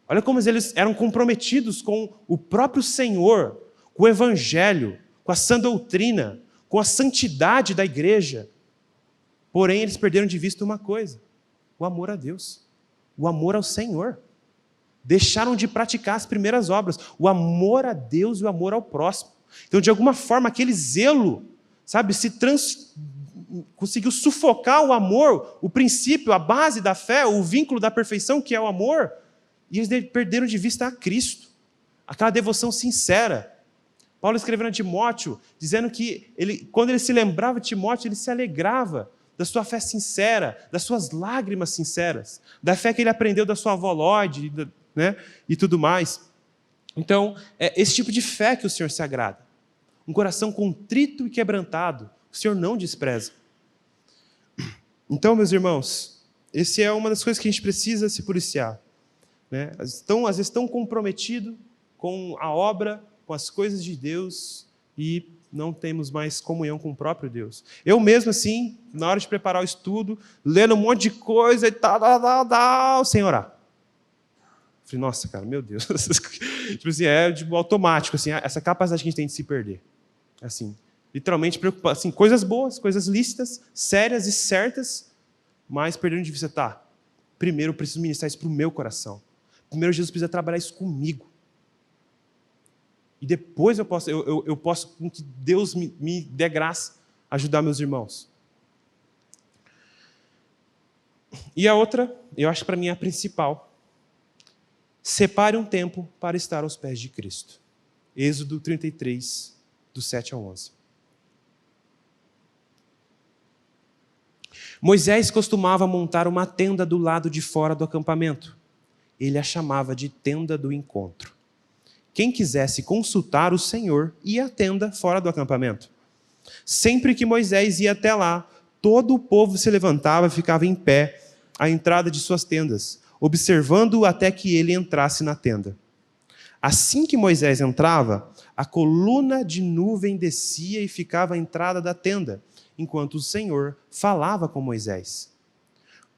S1: Olha como eles eram comprometidos com o próprio Senhor, com o evangelho, com a sã doutrina, com a santidade da igreja. Porém, eles perderam de vista uma coisa: o amor a Deus, o amor ao Senhor. Deixaram de praticar as primeiras obras, o amor a Deus e o amor ao próximo. Então, de alguma forma, aquele zelo, sabe, conseguiu sufocar o amor, o princípio, a base da fé, o vínculo da perfeição, que é o amor, e eles perderam de vista a Cristo, aquela devoção sincera. Paulo escrevendo a Timóteo, dizendo que quando ele se lembrava de Timóteo, ele se alegrava da sua fé sincera, das suas lágrimas sinceras, da fé que ele aprendeu da sua avó Lloyd, né, e tudo mais. Então, é esse tipo de fé que o Senhor se agrada. Um coração contrito e quebrantado, o Senhor não despreza. Então, meus irmãos, essa é uma das coisas que a gente precisa se policiar, né? Às vezes estão comprometidos com a obra, com as coisas de Deus, e não temos mais comunhão com o próprio Deus. Eu mesmo, assim, na hora de preparar o estudo, lendo um monte de coisa e tal, sem orar. Falei, nossa, cara, meu Deus. Tipo assim, automático, assim, essa capacidade que a gente tem de se perder. Assim, literalmente, assim, coisas boas, coisas lícitas, sérias e certas, mas perdendo de vista, primeiro eu preciso ministrar isso para o meu coração. Primeiro Jesus precisa trabalhar isso comigo. E depois eu posso, com que Deus me dê graça, ajudar meus irmãos. E a outra, eu acho que para mim é a principal. Separe um tempo para estar aos pés de Cristo. Êxodo 33, do 7 ao 11. Moisés costumava montar uma tenda do lado de fora do acampamento. Ele a chamava de tenda do encontro. Quem quisesse consultar o Senhor ia à tenda fora do acampamento. Sempre que Moisés ia até lá, todo o povo se levantava e ficava em pé à entrada de suas tendas, observando-o até que ele entrasse na tenda. Assim que Moisés entrava, a coluna de nuvem descia e ficava à entrada da tenda, enquanto o Senhor falava com Moisés.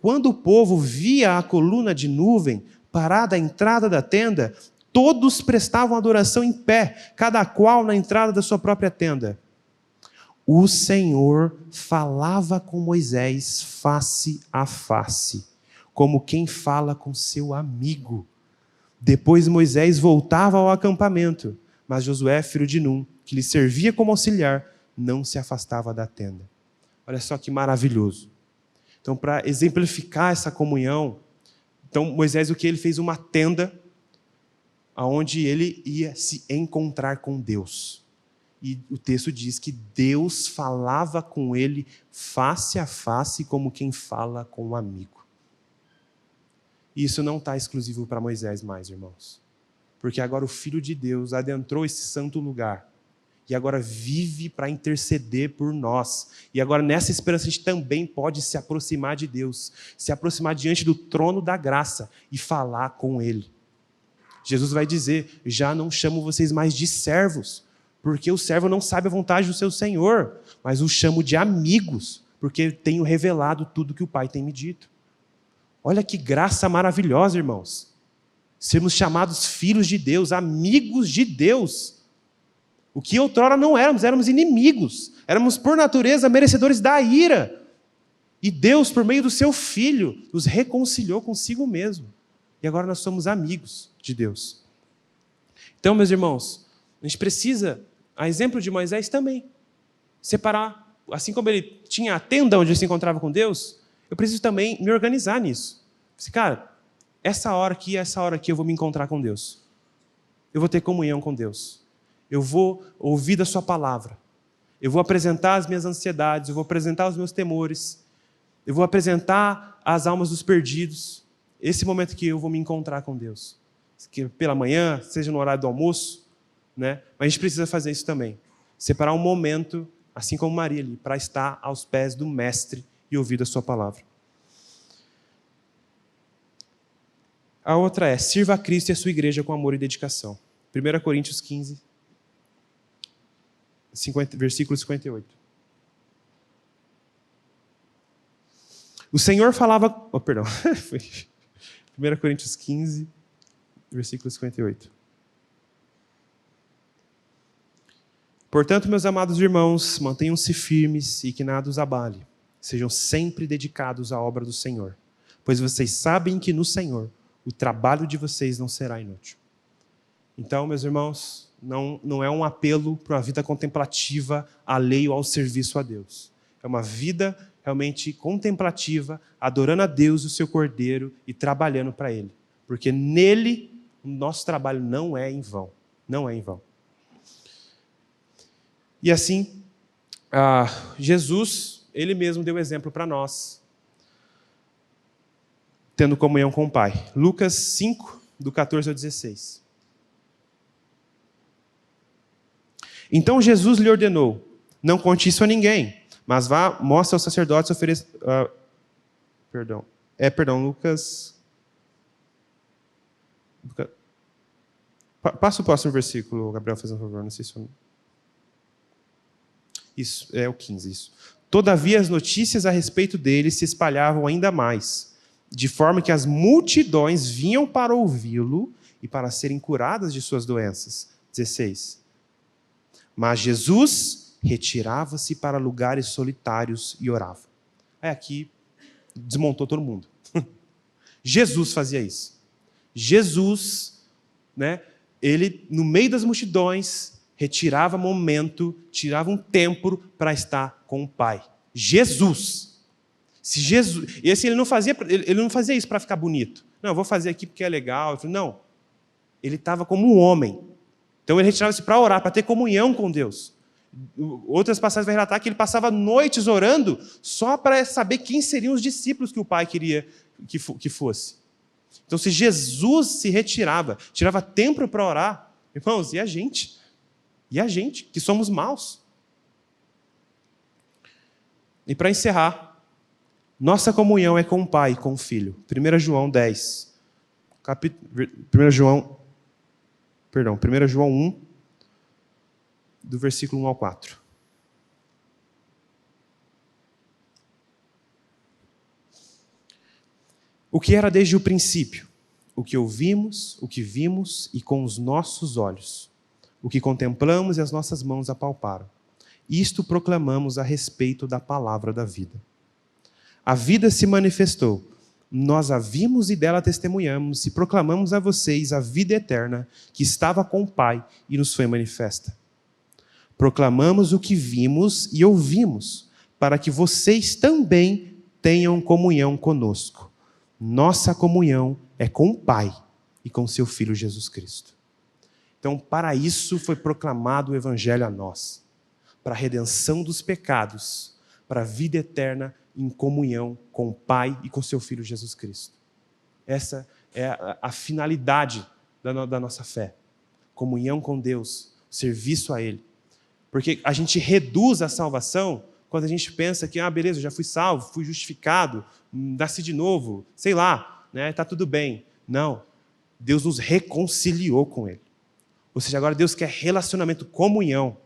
S1: Quando o povo via a coluna de nuvem parada à entrada da tenda, todos prestavam adoração em pé, cada qual na entrada da sua própria tenda. O Senhor falava com Moisés face a face, como quem fala com seu amigo. Depois Moisés voltava ao acampamento, mas Josué, filho de Num, que lhe servia como auxiliar, não se afastava da tenda. Olha só que maravilhoso. Então, para exemplificar essa comunhão, então Moisés, o que ele fez? Uma tenda onde ele ia se encontrar com Deus. E o texto diz que Deus falava com ele face a face, como quem fala com um amigo. E isso não está exclusivo para Moisés mais, irmãos. Porque agora o Filho de Deus adentrou esse santo lugar. E agora vive para interceder por nós. E agora nessa esperança a gente também pode se aproximar de Deus. Se aproximar diante do trono da graça e falar com Ele. Jesus vai dizer, já não chamo vocês mais de servos, porque o servo não sabe a vontade do seu Senhor, mas o chamo de amigos, porque tenho revelado tudo que o Pai tem me dito. Olha que graça maravilhosa, irmãos. Sermos chamados filhos de Deus, amigos de Deus. O que outrora não éramos inimigos. Éramos, por natureza, merecedores da ira. E Deus, por meio do seu Filho, nos reconciliou consigo mesmo. E agora nós somos amigos de Deus. Então, meus irmãos, a gente precisa, a exemplo de Moisés também, separar, assim como ele tinha a tenda onde ele se encontrava com Deus, eu preciso também me organizar nisso. Cara, essa hora aqui eu vou me encontrar com Deus. Eu vou ter comunhão com Deus. Eu vou ouvir da sua palavra. Eu vou apresentar as minhas ansiedades, eu vou apresentar os meus temores, eu vou apresentar as almas dos perdidos. Esse momento que eu vou me encontrar com Deus. Que pela manhã, seja no horário do almoço, né? Mas a gente precisa fazer isso também. Separar um momento, assim como Maria ali, para estar aos pés do Mestre e ouvir da sua palavra. A outra é, sirva a Cristo e a sua igreja com amor e dedicação. 1 Coríntios 15, versículo 58. O Senhor falava... 1 Coríntios 15, versículo 58. Portanto, meus amados irmãos, mantenham-se firmes e que nada os abale. Sejam sempre dedicados à obra do Senhor, pois vocês sabem que no Senhor o trabalho de vocês não será inútil. Então, meus irmãos, não é um apelo para uma vida contemplativa alheio ao serviço a Deus. É uma vida realmente contemplativa, adorando a Deus, o seu Cordeiro e trabalhando para Ele. Porque nele, o nosso trabalho não é em vão. Não é em vão. E assim, Jesus, Ele mesmo deu exemplo para nós, tendo comunhão com o Pai. Lucas 5, do 14 ao 16. Então Jesus lhe ordenou, não conte isso a ninguém, mas vá, mostre aos sacerdotes e ofereça... Lucas... Passa o próximo versículo, Gabriel, faz um favor, não sei se eu... Isso, é o 15, isso. Todavia as notícias a respeito dele se espalhavam ainda mais, de forma que as multidões vinham para ouvi-lo e para serem curadas de suas doenças. 16. Mas Jesus retirava-se para lugares solitários e orava. Aí aqui desmontou todo mundo. Jesus fazia isso. Jesus, né, ele, no meio das multidões, retirava momento, tirava um tempo para estar com o Pai. Jesus. Se Jesus, e assim, ele não fazia isso para ficar bonito. Não, eu vou fazer aqui porque é legal. Eu falei, não. Ele estava como um homem. Então ele retirava-se para orar, para ter comunhão com Deus. Outras passagens vai relatar que ele passava noites orando só para saber quem seriam os discípulos que o Pai queria que fosse. Então, se Jesus se retirava, tirava tempo para orar, irmãos, e a gente? E a gente, que somos maus? E para encerrar, nossa comunhão é com o Pai e com o Filho. 1 João 10. 1 João 1, do versículo 1 ao 4. O que era desde o princípio, o que ouvimos, o que vimos e com os nossos olhos, o que contemplamos e as nossas mãos apalparam. Isto proclamamos a respeito da palavra da vida. A vida se manifestou, nós a vimos e dela testemunhamos e proclamamos a vocês a vida eterna que estava com o Pai e nos foi manifesta. Proclamamos o que vimos e ouvimos, para que vocês também tenham comunhão conosco. Nossa comunhão é com o Pai e com seu Filho Jesus Cristo. Então, para isso foi proclamado o Evangelho a nós, para a redenção dos pecados, para a vida eterna em comunhão com o Pai e com seu Filho Jesus Cristo. Essa é a finalidade da nossa fé. Comunhão com Deus, serviço a Ele. Porque a gente reduz a salvação quando a gente pensa que, beleza, eu já fui salvo, fui justificado, nasci de novo, sei lá, né, tá tudo bem. Não, Deus nos reconciliou com Ele. Ou seja, agora Deus quer relacionamento, comunhão,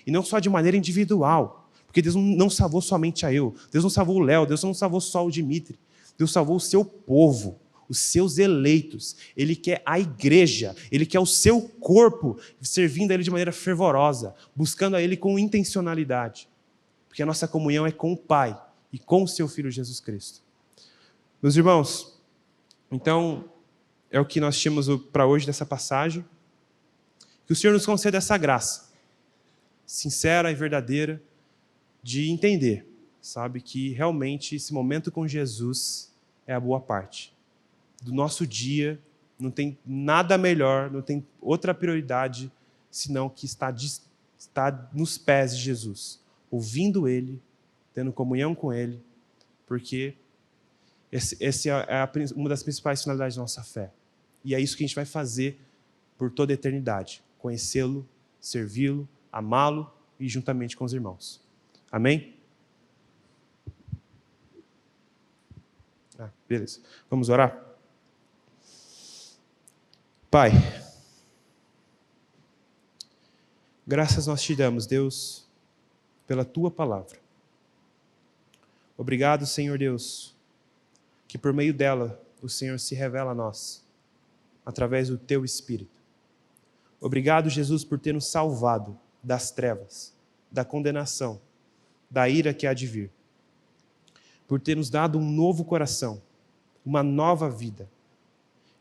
S1: e não só de maneira individual, porque Deus não salvou somente a eu, Deus não salvou o Léo, Deus não salvou só o Dimitri, Deus salvou o seu povo, os seus eleitos. Ele quer a igreja, Ele quer o seu corpo servindo a Ele de maneira fervorosa, buscando a Ele com intencionalidade. Porque a nossa comunhão é com o Pai e com o seu Filho Jesus Cristo. Meus irmãos, então, é o que nós tínhamos para hoje dessa passagem. Que o Senhor nos conceda essa graça, sincera e verdadeira, de entender, sabe, que realmente esse momento com Jesus é a boa parte. Do nosso dia, não tem nada melhor, não tem outra prioridade, senão que está nos pés de Jesus, ouvindo Ele, tendo comunhão com Ele, porque essa é uma das principais finalidades da nossa fé. E é isso que a gente vai fazer por toda a eternidade, conhecê-lo, servi-lo, amá-lo e juntamente com os irmãos. Amém? Beleza. Vamos orar? Pai, graças nós te damos, Deus, pela Tua palavra. Obrigado, Senhor Deus, que por meio dela o Senhor se revela a nós, através do Teu Espírito. Obrigado, Jesus, por ter nos salvado das trevas, da condenação, da ira que há de vir. Por ter nos dado um novo coração, uma nova vida.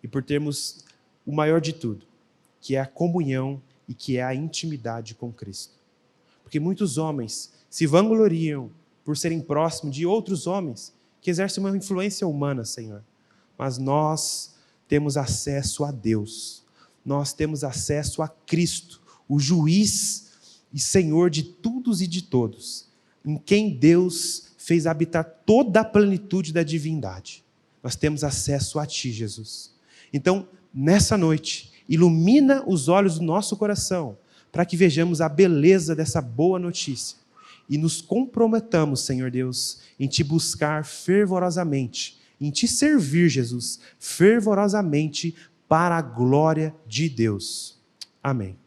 S1: E por termos o maior de tudo, que é a comunhão e que é a intimidade com Cristo. Porque muitos homens se vangloriam por serem próximos de outros homens que exercem uma influência humana, Senhor. Mas nós temos acesso a Deus. Nós temos acesso a Cristo, o juiz e Senhor de todos e de todos, em quem Deus fez habitar toda a plenitude da divindade. Nós temos acesso a Ti, Jesus. Então, nessa noite, ilumina os olhos do nosso coração, para que vejamos a beleza dessa boa notícia e nos comprometamos, Senhor Deus, em Te buscar fervorosamente, em Te servir, Jesus, fervorosamente para a glória de Deus. Amém.